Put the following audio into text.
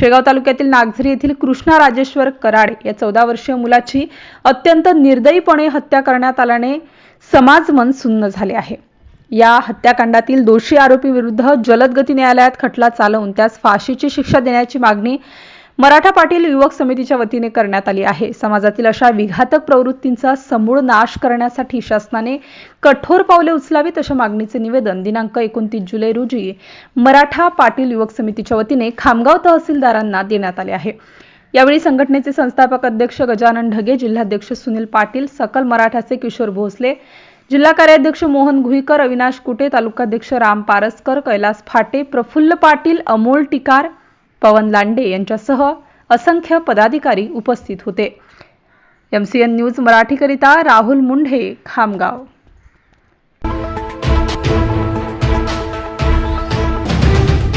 शेगाव तालुक्यातील नागझरी येथील कृष्णा राजेश्वर कराड या 14 वर्षीय मुलाची अत्यंत निर्दयीपणे हत्या करण्यात आल्याने समाजमन सुन्न झाले आहे। या हत्याकांडातील दोषी आरोपी विरुद्ध जलद गती न्यायालयात खटला चालवून त्यास फाशीची शिक्षा देण्याची मागणी मराठा पाटील युवक समितीच्या वतीने करण्यात आली आहे। समाजातील अशा विघातक प्रवृत्तींचा समूळ नाश करण्यासाठी शासनाने कठोर पावले उचलावीत अशा मागणीचे निवेदन दिनांक 29 जुलै रोजी मराठा पाटील युवक समितीच्या वतीने खामगाव तहसीलदारांना देण्यात आले आहे। यावेळी संघटनेचे संस्थापक अध्यक्ष गजानन ढगे, जिल्हाध्यक्ष सुनील पाटील, सकल मराठाचे किशोर भोसले, जिल्हा कार्याध्यक्ष मोहन घुईकर, अविनाश कुटे, तालुकाध्यक्ष राम पारसकर, कैलास फाटे, प्रफुल्ल पाटील, अमोल टिकार, पवन लांडे यांच्यासह असंख्य पदाधिकारी उपस्थित होते। MCN न्यूज मराठीकरिता राहुल मुंढे, खामगाव।